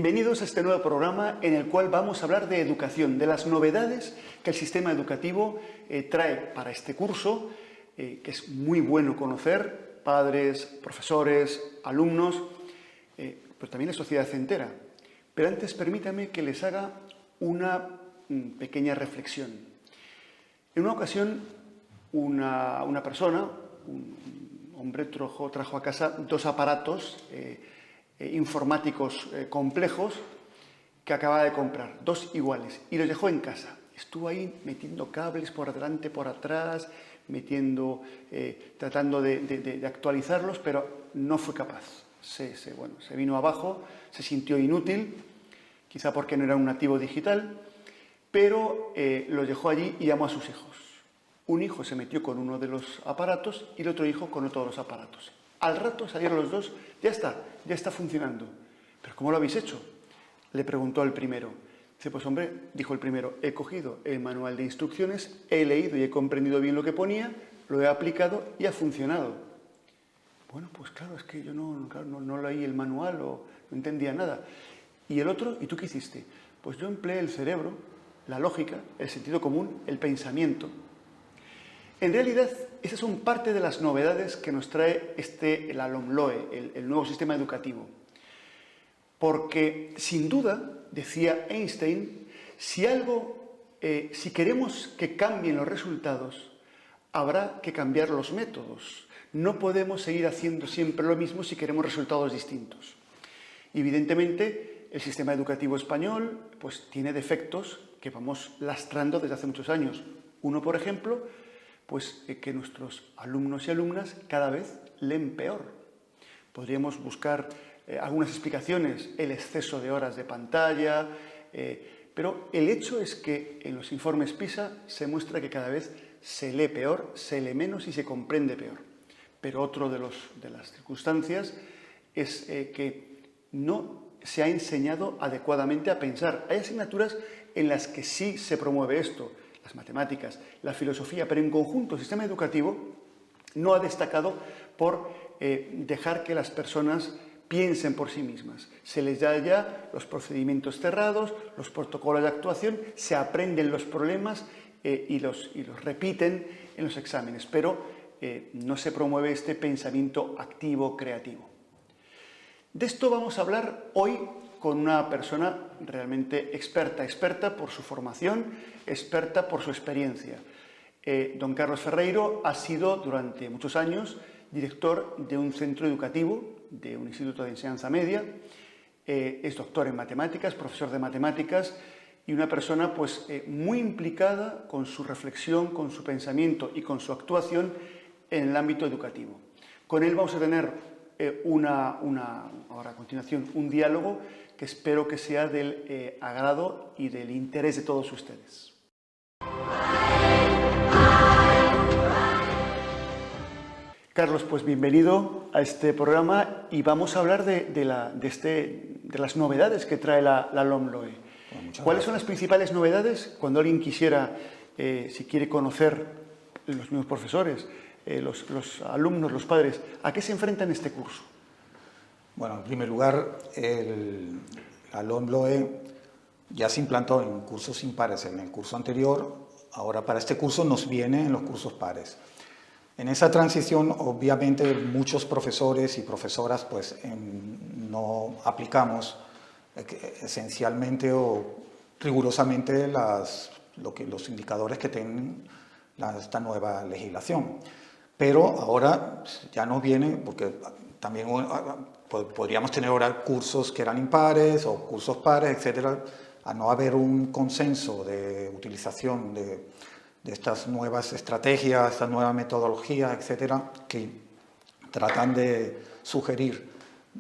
Bienvenidos a este nuevo programa en el cual vamos a hablar de educación, de las novedades que el sistema educativo trae para este curso, que es muy bueno conocer, padres, profesores, alumnos, pero también la sociedad entera. Pero antes permítame que les haga una pequeña reflexión. En una ocasión, una persona, un hombre, trajo a casa dos aparatos informáticos complejos que acababa de comprar, dos iguales, y los dejó en casa. Estuvo ahí metiendo cables por adelante, por atrás, tratando de actualizarlos, pero no fue capaz. Se vino abajo, se sintió inútil, quizá porque no era un nativo digital, pero los dejó allí y llamó a sus hijos. Un hijo se metió con uno de los aparatos y el otro hijo con otro de los aparatos. Al rato salieron los dos, ya está funcionando. ¿Pero cómo lo habéis hecho?, le preguntó al primero. Dice, pues hombre, dijo el primero, he cogido el manual de instrucciones, he leído y he comprendido bien lo que ponía, lo he aplicado y ha funcionado. Bueno, pues claro, es que yo no leí el manual o no entendía nada. Y el otro, ¿y tú qué hiciste? Pues yo empleé el cerebro, la lógica, el sentido común, el pensamiento. En realidad, esas son parte de las novedades que nos trae el LOMLOE, el nuevo sistema educativo. Porque, sin duda, decía Einstein, si queremos que cambien los resultados, habrá que cambiar los métodos. No podemos seguir haciendo siempre lo mismo si queremos resultados distintos. Evidentemente, el sistema educativo español pues, tiene defectos que vamos lastrando desde hace muchos años. Uno, por ejemplo, pues que nuestros alumnos y alumnas cada vez leen peor. Podríamos buscar algunas explicaciones, el exceso de horas de pantalla, pero el hecho es que en los informes PISA se muestra que cada vez se lee peor, se lee menos y se comprende peor. Pero otro de las circunstancias es que no se ha enseñado adecuadamente a pensar. Hay asignaturas en las que sí se promueve esto, las matemáticas, la filosofía, pero en conjunto el sistema educativo no ha destacado por dejar que las personas piensen por sí mismas. Se les da ya los procedimientos cerrados, los protocolos de actuación, se aprenden los problemas y los repiten en los exámenes, pero no se promueve este pensamiento activo, creativo. De esto vamos a hablar hoy con una persona realmente experta por su formación, experta por su experiencia. Don Carlos Ferreiro ha sido durante muchos años director de un centro educativo, de un instituto de enseñanza media, es doctor en matemáticas, profesor de matemáticas y una persona pues, muy implicada con su reflexión, con su pensamiento y con su actuación en el ámbito educativo. Con él vamos a tener ahora a continuación un diálogo que espero que sea del agrado y del interés de todos ustedes. Carlos, pues bienvenido a este programa y vamos a hablar de las novedades que trae la LOMLOE. ¿Cuáles son las principales novedades cuando alguien quisiera, si quiere conocer los mismos profesores, los alumnos, los padres, a qué se enfrentan en este curso? Bueno, en primer lugar, la LOMLOE ya se implantó en cursos impares en el curso anterior, ahora para este curso nos viene en los cursos pares. En esa transición, obviamente, muchos profesores y profesoras pues, no aplicamos esencialmente o rigurosamente los indicadores que tienen esta nueva legislación. Pero ahora ya nos viene, porque también podríamos tener ahora cursos que eran impares o cursos pares, etcétera, a no haber un consenso de utilización de estas nuevas estrategias, estas nuevas metodologías, etcétera, que tratan de sugerir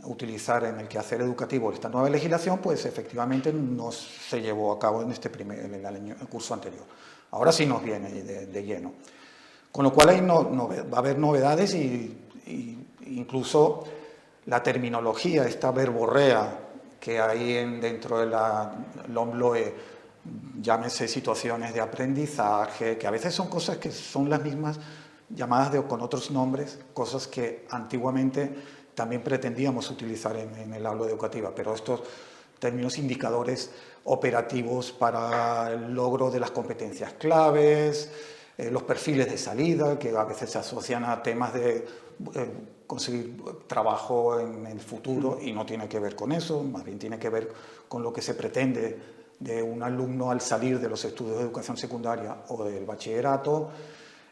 utilizar en el quehacer educativo esta nueva legislación, pues efectivamente no se llevó a cabo en el curso anterior. Ahora sí nos viene de lleno. Con lo cual ahí va a haber novedades y incluso la terminología, esta verborrea que hay dentro de la LOMLOE, llámese situaciones de aprendizaje, que a veces son cosas que son las mismas llamadas con otros nombres, cosas que antiguamente también pretendíamos utilizar en el aula educativa, pero estos términos indicadores operativos para el logro de las competencias claves, los perfiles de salida, que a veces se asocian a temas de conseguir trabajo en el futuro y no tiene que ver con eso, más bien tiene que ver con lo que se pretende de un alumno al salir de los estudios de educación secundaria o del bachillerato,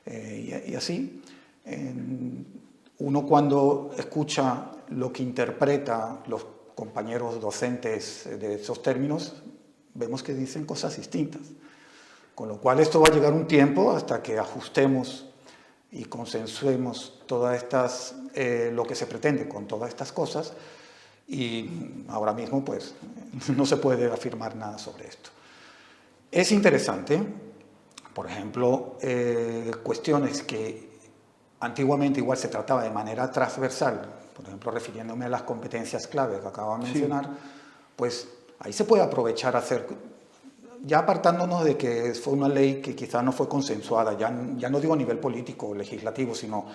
y así. Uno cuando escucha lo que interpreta los compañeros docentes de esos términos, vemos que dicen cosas distintas. Con lo cual esto va a llegar un tiempo hasta que ajustemos y consensuemos todas estas, lo que se pretende con todas estas cosas, y ahora mismo pues no se puede afirmar nada sobre esto. Es interesante, por ejemplo, cuestiones que antiguamente igual se trataba de manera transversal, por ejemplo refiriéndome a las competencias clave que acabo de mencionar, pues ahí se puede aprovechar hacer, ya apartándonos de que fue una ley que quizá no fue consensuada, ya no digo a nivel político o legislativo, sino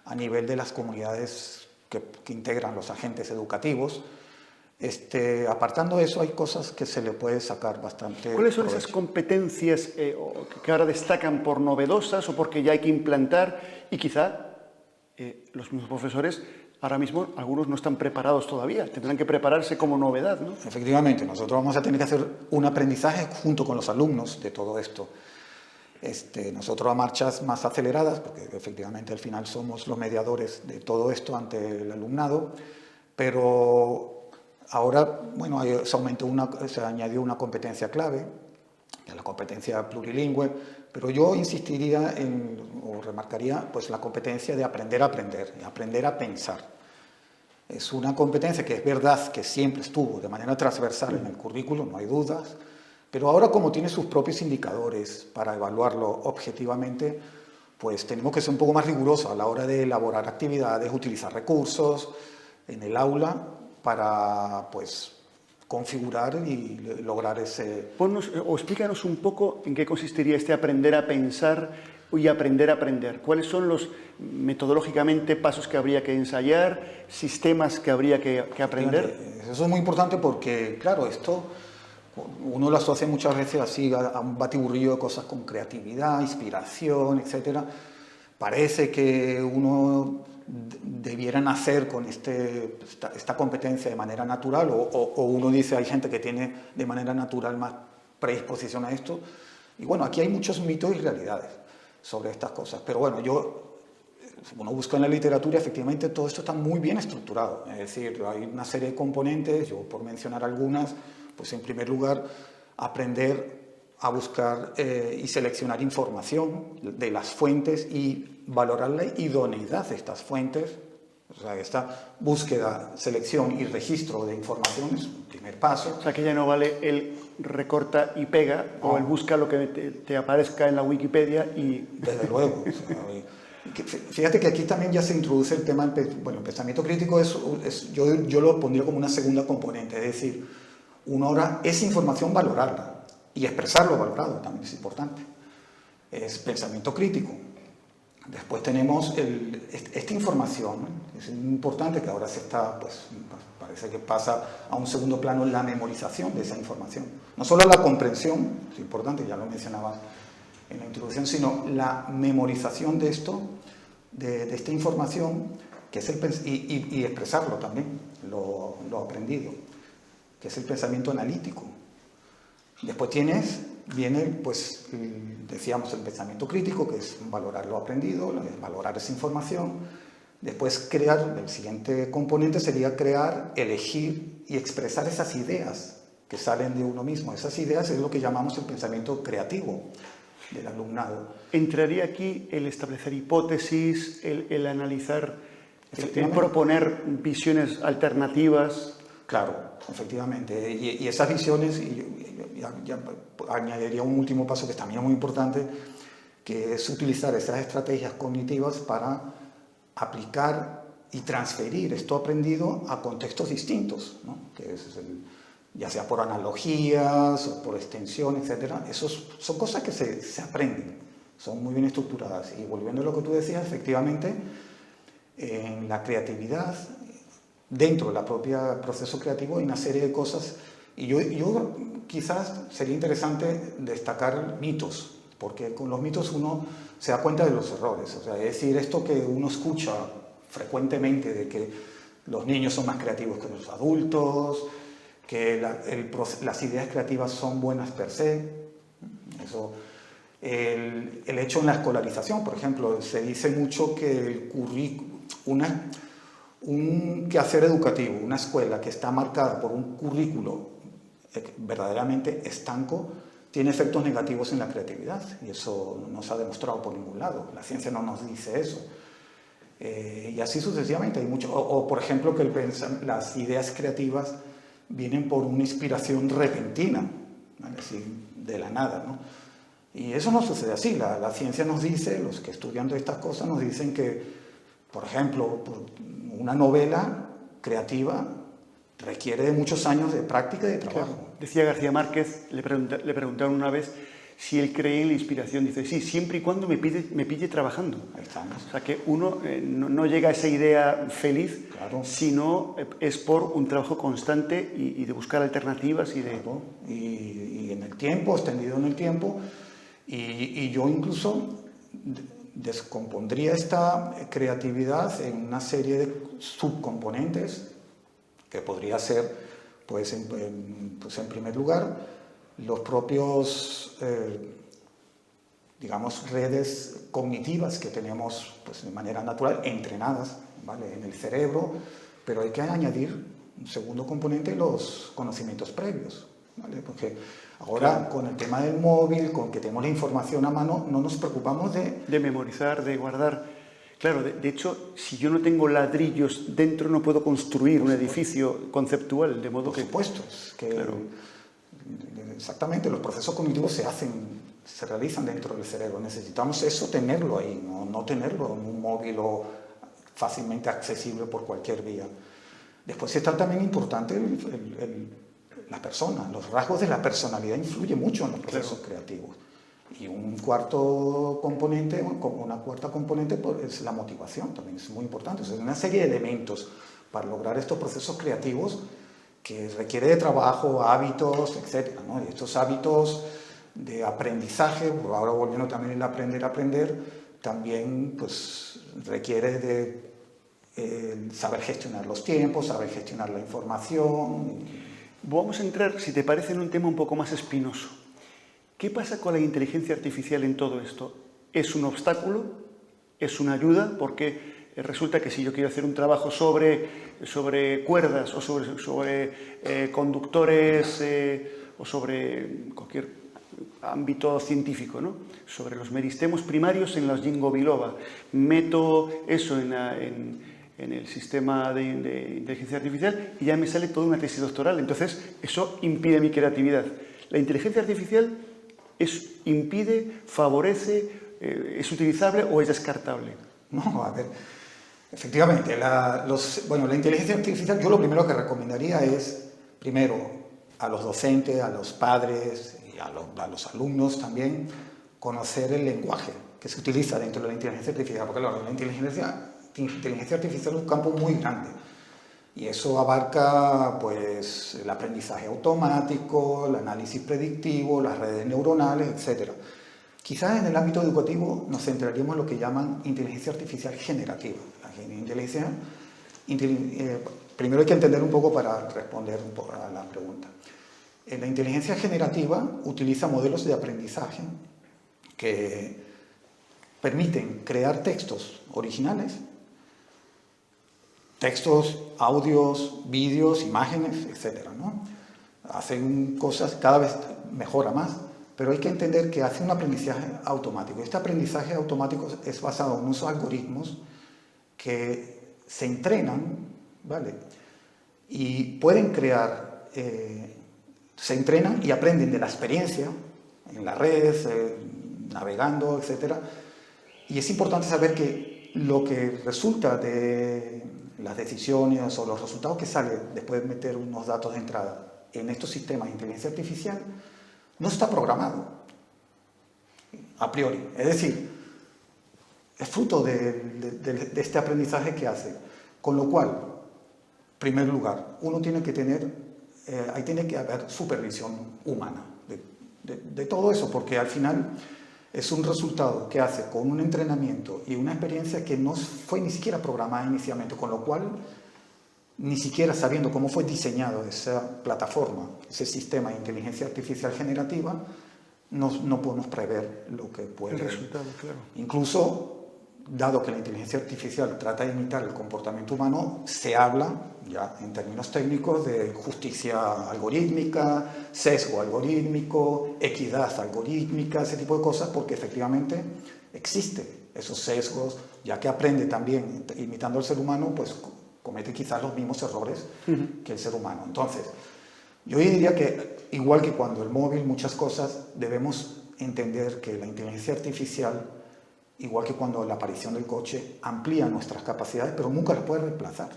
a nivel de las comunidades que integran los agentes educativos. Apartando eso, hay cosas que se le puede sacar bastante ¿Cuáles son provecho. esas competencias que ahora destacan por novedosas o porque ya hay que implantar y quizá los mismos profesores ahora mismo algunos no están preparados todavía, tendrán que prepararse como novedad, ¿no? Efectivamente, nosotros vamos a tener que hacer un aprendizaje junto con los alumnos de todo esto. Nosotros a marchas más aceleradas, porque efectivamente al final somos los mediadores de todo esto ante el alumnado, pero ahora, bueno, se añadió una competencia clave, que es la competencia plurilingüe, pero yo insistiría o remarcaría pues la competencia de aprender a aprender, de aprender a pensar. Es una competencia que es verdad que siempre estuvo de manera transversal en el currículo, no hay dudas, pero ahora como tiene sus propios indicadores para evaluarlo objetivamente, pues tenemos que ser un poco más rigurosos a la hora de elaborar actividades, utilizar recursos en el aula para pues configurar y lograr ese... Ponnos, o explícanos un poco en qué consistiría este aprender a pensar y aprender a aprender. ¿Cuáles son los, metodológicamente, pasos que habría que ensayar, sistemas que habría que aprender? Eso es muy importante porque, claro, esto uno lo asocia muchas veces así a un batiburrillo de cosas con creatividad, inspiración, etc. Parece que uno debiera nacer con esta competencia de manera natural, o uno dice hay gente que tiene de manera natural más predisposición a esto. Y bueno, aquí hay muchos mitos y realidades sobre estas cosas, pero bueno, uno busca en la literatura, efectivamente todo esto está muy bien estructurado, es decir, hay una serie de componentes, yo por mencionar algunas, pues en primer lugar, aprender a buscar y seleccionar información de las fuentes y valorar la idoneidad de estas fuentes. O sea, esta búsqueda, selección y registro de información es un primer paso. O sea, que ya no vale el recorta y pega, o el busca lo que te aparezca en la Wikipedia y... Desde luego. O sea, fíjate que aquí también ya se introduce el tema, bueno, el pensamiento crítico yo lo pondría como una segunda componente, es decir, uno ahora esa información valorarla y expresar lo valorado también es importante. Es pensamiento crítico. Después tenemos esta información, es importante que ahora pues parece que pasa a un segundo plano la memorización de esa información. No solo la comprensión, es importante, ya lo mencionabas en la introducción, sino la memorización de esto, de esta información, que es y expresarlo también, lo aprendido, que es el pensamiento analítico. Después viene, pues, decíamos, el pensamiento crítico, que es valorar lo aprendido, valorar esa información. Después el siguiente componente sería crear, elegir y expresar esas ideas que salen de uno mismo. Esas ideas es lo que llamamos el pensamiento creativo del alumnado. ¿Entraría aquí el establecer hipótesis, el analizar, el proponer visiones alternativas? Claro, efectivamente. Y esas visiones, ya añadiría un último paso que también es muy importante, que es utilizar esas estrategias cognitivas para aplicar y transferir esto aprendido a contextos distintos, ¿no? Que ya sea por analogías o por extensión, etc. Son cosas que se aprenden, son muy bien estructuradas. Y volviendo a lo que tú decías, efectivamente, en la creatividad, dentro del propio proceso creativo, hay una serie de cosas Y yo quizás sería interesante destacar mitos, porque con los mitos uno se da cuenta de los errores. O sea, es decir, esto que uno escucha frecuentemente de que los niños son más creativos que los adultos, que las ideas creativas son buenas per se. Eso, el hecho en la escolarización, por ejemplo, se dice mucho que el un quehacer educativo, una escuela que está marcada por un currículo verdaderamente estanco, tiene efectos negativos en la creatividad, y eso no se ha demostrado por ningún lado. La ciencia no nos dice eso. Y así sucesivamente. Hay mucho, por ejemplo, que las ideas creativas vienen por una inspiración repentina, ¿vale? Así, de la nada, ¿no? Y eso no sucede así. La ciencia nos dice, los que estudian estas cosas nos dicen que, por ejemplo, una novela creativa requiere de muchos años de práctica y de trabajo. Claro. Decía García Márquez, le preguntaron una vez si él cree en la inspiración. Dice, sí, siempre y cuando me pille trabajando. Ahí estamos. O sea, que uno no llega a esa idea feliz, Claro. sino es por un trabajo constante y de buscar alternativas y de... Claro. Y en el tiempo, extendido en el tiempo. Y yo incluso descompondría esta creatividad en una serie de subcomponentes que podría ser, pues en primer lugar, los propios, digamos, redes cognitivas que tenemos pues, de manera natural, entrenadas, ¿vale? En el cerebro, pero hay que añadir un segundo componente, los conocimientos previos, ¿vale? Porque ahora, claro, con el tema del móvil, con que tenemos la información a mano, no nos preocupamos de memorizar, de guardar. Claro, de hecho, si yo no tengo ladrillos dentro, no puedo construir un edificio conceptual, de modo que... Por supuesto, es que claro, exactamente, los procesos cognitivos se realizan dentro del cerebro. Necesitamos eso, tenerlo ahí, no tenerlo en un móvil o fácilmente accesible por cualquier vía. Después está también importante la persona. Los rasgos de la personalidad influyen mucho en los procesos, claro, creativos. Y un cuarto componente, como una cuarta componente, pues, es la motivación, también es muy importante. O sea, es una serie de elementos para lograr estos procesos creativos que requiere de trabajo, hábitos, etc., ¿no? Y estos hábitos de aprendizaje, ahora volviendo también el aprender, también pues, requiere de saber gestionar los tiempos, saber gestionar la información. Vamos a entrar, si te parece, en un tema un poco más espinoso. ¿Qué pasa con la inteligencia artificial en todo esto? ¿Es un obstáculo? ¿Es una ayuda? Porque resulta que si yo quiero hacer un trabajo sobre cuerdas o sobre conductores o sobre cualquier ámbito científico, ¿no? Sobre los meristemos primarios en las ginkgo biloba, meto eso en el sistema de inteligencia artificial y ya me sale toda una tesis doctoral. Entonces, eso impide mi creatividad. La inteligencia artificial impide, favorece, es utilizable o es descartable. No, a ver, efectivamente, la inteligencia artificial, yo lo primero que recomendaría es, primero, a los docentes, a los padres y a los alumnos también, conocer el lenguaje que se utiliza dentro de la inteligencia artificial, porque claro, la inteligencia artificial es un campo muy grande. Y eso abarca pues, el aprendizaje automático, el análisis predictivo, las redes neuronales, etc. Quizás en el ámbito educativo nos centraríamos en lo que llaman inteligencia artificial generativa. Primero hay que entender un poco para responder un poco a la pregunta. La inteligencia generativa utiliza modelos de aprendizaje que permiten crear textos originales, textos, audios, vídeos, imágenes, etc., ¿no? Hacen cosas, cada vez mejora más, pero hay que entender que hace un aprendizaje automático. Este aprendizaje automático es basado en unos algoritmos que se entrenan, ¿vale? Y pueden crear, se entrenan y aprenden de la experiencia en las redes, navegando, etc. Y es importante saber que lo que resulta de las decisiones o los resultados que salen después de meter unos datos de entrada en estos sistemas de inteligencia artificial no está programado a priori. Es decir, es fruto de este aprendizaje que hace. Con lo cual, en primer lugar, uno tiene que tener ahí tiene que haber supervisión humana de todo eso, porque al final es un resultado que hace con un entrenamiento y una experiencia que no fue ni siquiera programada inicialmente, con lo cual, ni siquiera sabiendo cómo fue diseñado esa plataforma, ese sistema de inteligencia artificial generativa, no podemos prever lo que puede... El resultado, claro. Incluso, dado que la inteligencia artificial trata de imitar el comportamiento humano, se habla, ya en términos técnicos, de justicia algorítmica, sesgo algorítmico, equidad algorítmica, ese tipo de cosas, porque efectivamente existen esos sesgos, ya que aprende también, imitando al ser humano, pues comete quizás los mismos errores que el ser humano. Entonces, yo diría que, igual que cuando el móvil, muchas cosas, debemos entender que la inteligencia artificial, igual que cuando la aparición del coche, amplía nuestras capacidades, pero nunca las puede reemplazar.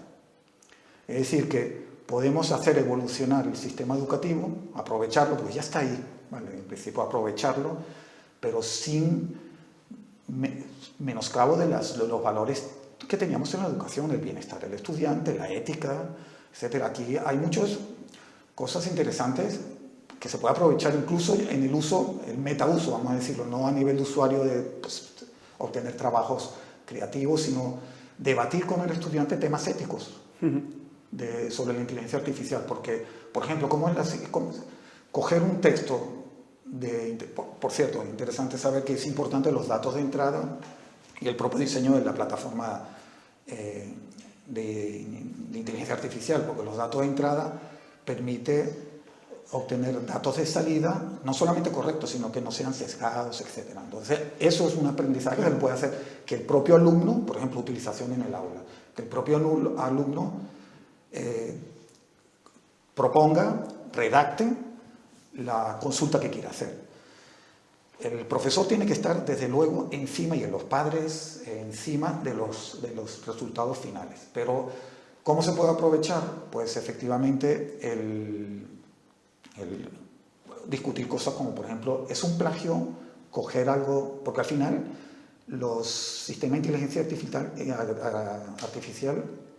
Es decir, que podemos hacer evolucionar el sistema educativo, aprovecharlo, porque ya está ahí, ¿vale? En principio aprovecharlo, pero sin menoscabo de los valores que teníamos en la educación, el bienestar del estudiante, la ética, etc. Aquí hay muchas cosas interesantes que se puede aprovechar incluso en el uso, el metauso, vamos a decirlo, no a nivel de usuario de obtener trabajos creativos, sino debatir con el estudiante temas éticos sobre la inteligencia artificial. Porque, por ejemplo, coger un texto, por cierto, interesante saber que es importante los datos de entrada y el propio diseño de la plataforma de inteligencia artificial, porque los datos de entrada permite obtener datos de salida no solamente correctos, sino que no sean sesgados, etc. Entonces, eso es un aprendizaje que se puede hacer que el propio alumno, por ejemplo, utilización en el aula, que el propio alumno proponga, redacte la consulta que quiera hacer. El profesor tiene que estar, desde luego, encima, y los padres encima de los resultados finales. Pero, ¿cómo se puede aprovechar? Pues, efectivamente, el discutir cosas como, por ejemplo, ¿es un plagio coger algo? Porque al final los sistemas de inteligencia artificial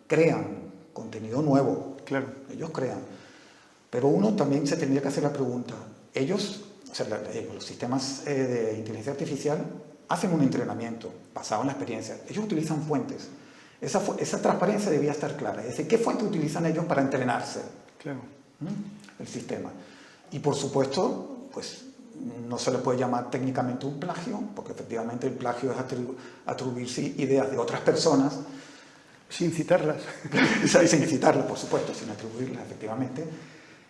crean contenido nuevo. Claro. Ellos crean. Pero uno también se tendría que hacer la pregunta. Ellos, o sea, los sistemas de inteligencia artificial hacen un entrenamiento basado en la experiencia. Ellos utilizan fuentes. Esa transparencia debía estar clara. Es decir, ¿qué fuente utilizan ellos para entrenarse? Claro. El sistema. Y por supuesto, pues no se le puede llamar técnicamente un plagio, porque efectivamente el plagio es atribuirse ideas de otras personas. Sin citarlas. Sin citarlas, por supuesto, sin atribuirlas, efectivamente.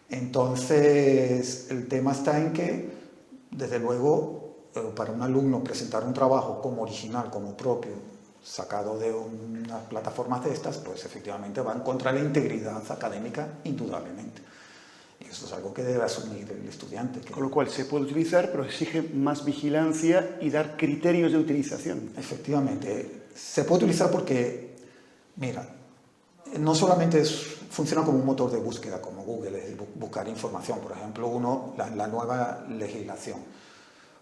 Entonces, el tema está en que, desde luego, para un alumno presentar un trabajo como original, como propio, sacado de unas plataformas de estas, pues efectivamente va en contra de la integridad académica, indudablemente. Y eso es algo que debe asumir el estudiante. Con lo cual se puede utilizar, pero exige más vigilancia y dar criterios de utilización. Efectivamente. Se puede utilizar porque, mira, no solamente funciona como un motor de búsqueda, como Google, es buscar información. Por ejemplo, la nueva legislación.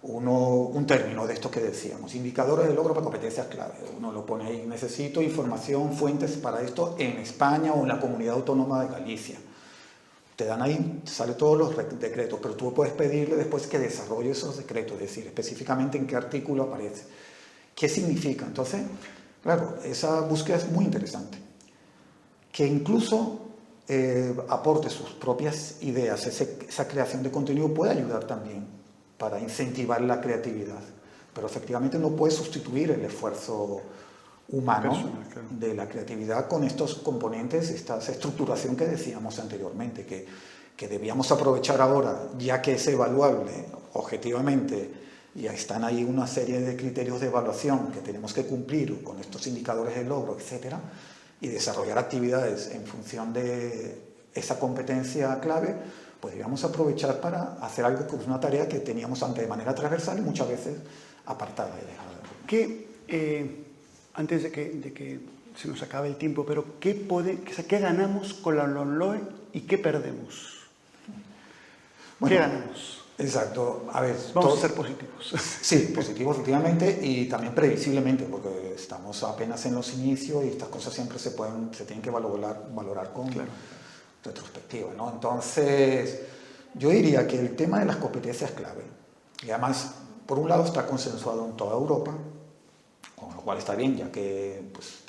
Un término de esto que decíamos, indicadores de logro para competencias clave. Uno lo pone ahí, necesito información, fuentes para esto en España o en la Comunidad Autónoma de Galicia. Te dan ahí, salen todos los decretos, pero tú puedes pedirle después que desarrolle esos decretos, es decir, específicamente en qué artículo aparece, qué significa. Entonces, claro, esa búsqueda es muy interesante. Que incluso aporte sus propias ideas, esa creación de contenido puede ayudar también para incentivar la creatividad. Pero efectivamente no puede sustituir el esfuerzo humano personal, claro, de la creatividad con estos componentes, esta estructuración que decíamos anteriormente, que debíamos aprovechar ahora, ya que es evaluable objetivamente, y están ahí una serie de criterios de evaluación que tenemos que cumplir con estos indicadores de logro, etc., y desarrollar actividades en función de esa competencia clave, pues debíamos aprovechar para hacer algo que es una tarea que teníamos antes de manera transversal y muchas veces apartada y dejada. Antes de que se nos acabe el tiempo, pero ¿qué ganamos con la LOMLOE y qué perdemos? Bueno, ¿qué ganamos? Exacto. A ver, vamos a ser positivos. Sí, positivos efectivamente y también previsiblemente, porque estamos apenas en los inicios y estas cosas siempre se tienen que valorar con retrospectiva, ¿no? Entonces, yo diría que el tema de las competencias es clave. Y además, por un lado, está consensuado en toda Europa, con lo cual está bien, ya que pues,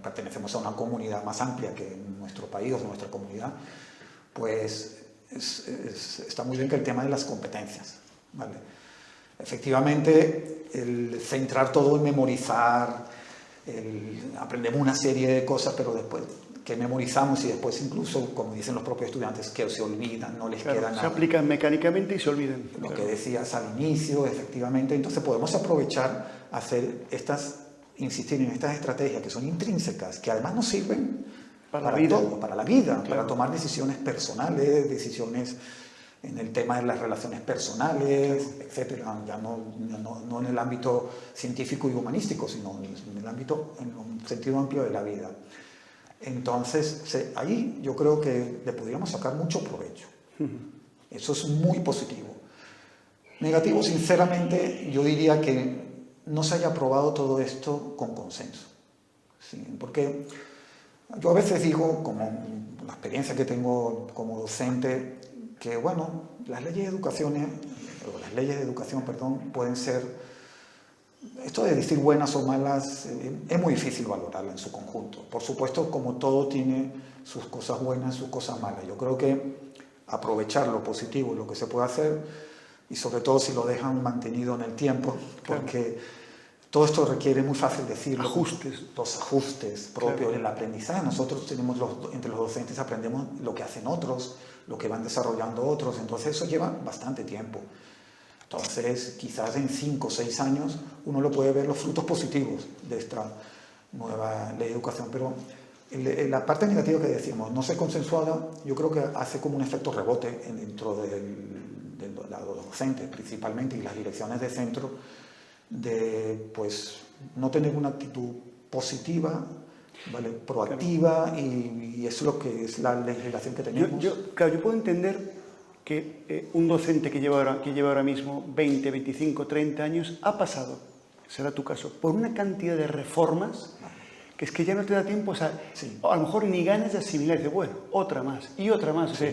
pertenecemos a una comunidad más amplia que nuestro país o nuestra comunidad, pues está muy bien que el tema de las competencias, ¿vale? Efectivamente, el centrar todo en memorizar, aprendemos una serie de cosas, pero después que memorizamos y después incluso, como dicen los propios estudiantes, que se olvidan, no les queda nada. Se aplican mecánicamente y se olvidan. Lo que decías al inicio, efectivamente, entonces podemos aprovechar, insistir en estas estrategias que son intrínsecas, que además nos sirven para la vida. todo, para la vida, para tomar decisiones personales, decisiones en el tema de las relaciones personales, etcétera, ya no en el ámbito científico y humanístico, sino en el ámbito, en un sentido amplio de la vida. Entonces, ahí yo creo que le podríamos sacar mucho provecho. Eso es muy positivo. Negativo, sinceramente, yo diría que no se haya aprobado todo esto con consenso. ¿Sí? Porque yo a veces digo, como la experiencia que tengo como docente, que bueno, las leyes de educación, pueden ser, esto de decir buenas o malas, es muy difícil valorarla en su conjunto. Por supuesto, como todo tiene sus cosas buenas, sus cosas malas. Yo creo que aprovechar lo positivo, lo que se puede hacer, y sobre todo si lo dejan mantenido en el tiempo, porque todo esto requiere, muy fácil decirlo, los ajustes propios del aprendizaje. Nosotros entre los docentes aprendemos lo que hacen otros, lo que van desarrollando otros, entonces eso lleva bastante tiempo. Entonces, quizás en 5 o 6 años uno lo puede ver los frutos positivos de esta nueva ley de educación, pero la parte negativa que decíamos, no ser consensuada, yo creo que hace como un efecto rebote dentro de los docentes principalmente y las direcciones de centro, de pues no tener una actitud positiva, ¿vale? Proactiva, y eso es lo que es la legislación que tenemos. Yo puedo entender que un docente que lleva ahora mismo 20, 25, 30 años ha pasado, será tu caso, por una cantidad de reformas que es que ya no te da tiempo, o sea, sí. A lo mejor ni ganas de asimilar, dice, bueno, otra más y otra más. Sí. O sea,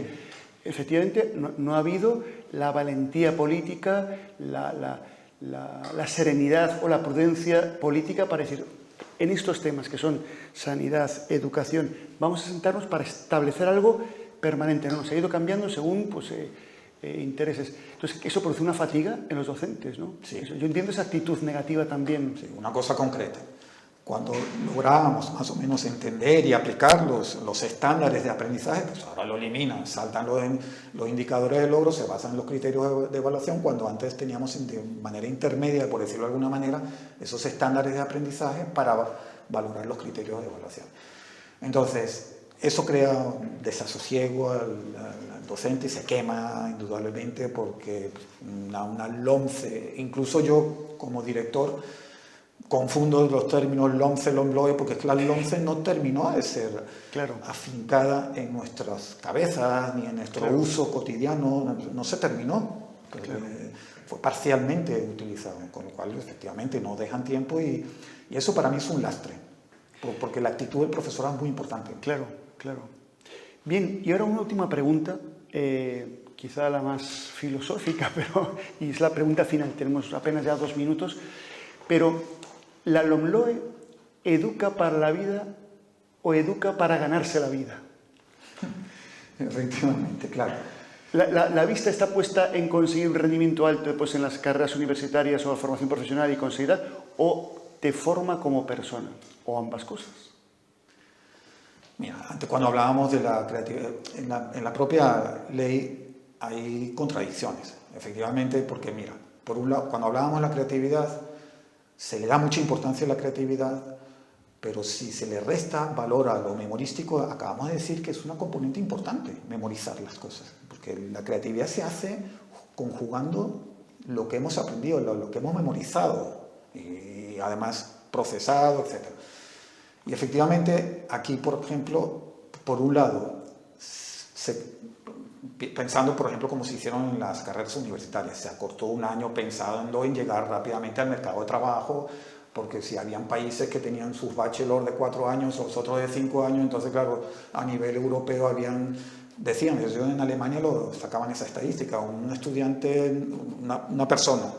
efectivamente, no ha habido la valentía política, la serenidad o la prudencia política para decir, en estos temas que son sanidad, educación, vamos a sentarnos para establecer algo permanente, ¿no? Se ha ido cambiando según pues, intereses. Entonces, eso produce una fatiga en los docentes, ¿no? Sí. Yo entiendo esa actitud negativa también. Sí, una cosa concreta. Cuando lográbamos más o menos entender y aplicar los estándares de aprendizaje, pues ahora lo eliminan, saltan los indicadores de logro, se basan en los criterios de evaluación, cuando antes teníamos de manera intermedia, por decirlo de alguna manera, esos estándares de aprendizaje para valorar los criterios de evaluación. Entonces, eso crea desasosiego al docente, se quema indudablemente porque una LOMCE, incluso yo como director, confundo los términos LOMCE, LOMLOE, porque es que la LOMCE no terminó de ser afincada en nuestras cabezas ni en nuestro uso cotidiano, no se terminó, fue parcialmente utilizado, con lo cual efectivamente no dejan tiempo y eso para mí es un lastre, porque la actitud del profesor es muy importante. Claro. Bien, y ahora una última pregunta, quizá la más filosófica, y es la pregunta final, tenemos apenas ya 2 minutos, pero ¿la LOMLOE educa para la vida o educa para ganarse la vida? Efectivamente, claro. ¿La vista está puesta en conseguir un rendimiento alto pues, en las carreras universitarias o la formación profesional y conseguirla, o te forma como persona, o ambas cosas? Mira, antes cuando hablábamos de la creatividad, en la propia ley hay contradicciones, efectivamente, porque mira, por un lado, cuando hablábamos de la creatividad, se le da mucha importancia a la creatividad, pero si se le resta valor a lo memorístico, acabamos de decir que es una componente importante memorizar las cosas, porque la creatividad se hace conjugando lo que hemos aprendido, lo que hemos memorizado y además procesado, etc. Y efectivamente aquí, por ejemplo, por un lado, pensando, por ejemplo, como se hicieron en las carreras universitarias, se acortó un año pensando en llegar rápidamente al mercado de trabajo, porque si habían países que tenían sus bachelor de 4 años, los otros de 5 años, entonces claro, a nivel europeo decían, ellos en Alemania lo sacaban esa estadística, un estudiante, una persona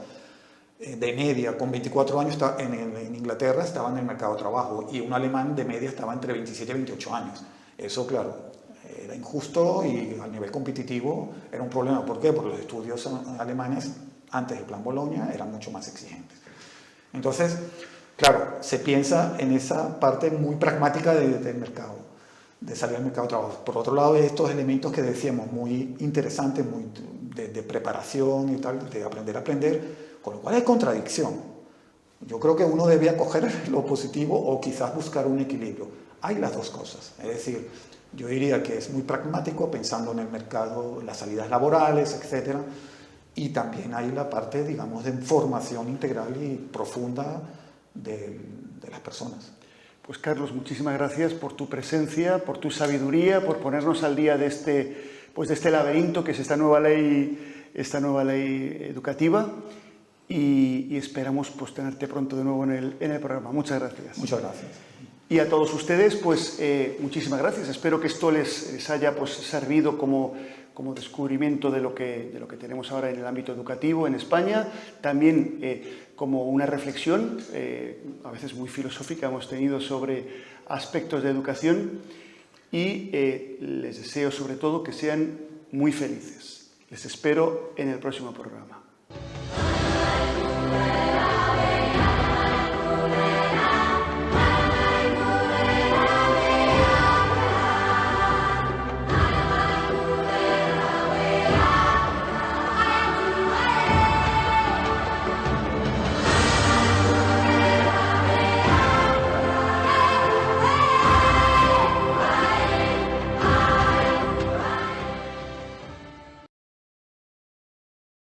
de media con 24 años en Inglaterra estaba en el mercado de trabajo y un alemán de media estaba entre 27 y 28 años. Eso, claro, era injusto y a nivel competitivo era un problema. ¿Por qué? Porque los estudios alemanes, antes del Plan Bolonia, eran mucho más exigentes. Entonces, claro, se piensa en esa parte muy pragmática del mercado, de salir al mercado de trabajo. Por otro lado, estos elementos que decíamos, muy interesantes, muy de preparación y tal, de aprender a aprender, con lo cual hay contradicción. Yo creo que uno debe acoger lo positivo o quizás buscar un equilibrio. Hay las dos cosas, es decir, yo diría que es muy pragmático pensando en el mercado, las salidas laborales, etcétera, y también hay la parte, digamos, de formación integral y profunda de las personas. Pues Carlos, muchísimas gracias por tu presencia, por tu sabiduría, por ponernos al día de este laberinto que es esta nueva ley educativa y esperamos pues tenerte pronto de nuevo en el programa. Muchas gracias. Muchas gracias. Y a todos ustedes, pues muchísimas gracias. Espero que esto les haya pues, servido como descubrimiento de lo que tenemos ahora en el ámbito educativo en España. También como una reflexión, a veces muy filosófica, hemos tenido sobre aspectos de educación y les deseo sobre todo que sean muy felices. Les espero en el próximo programa.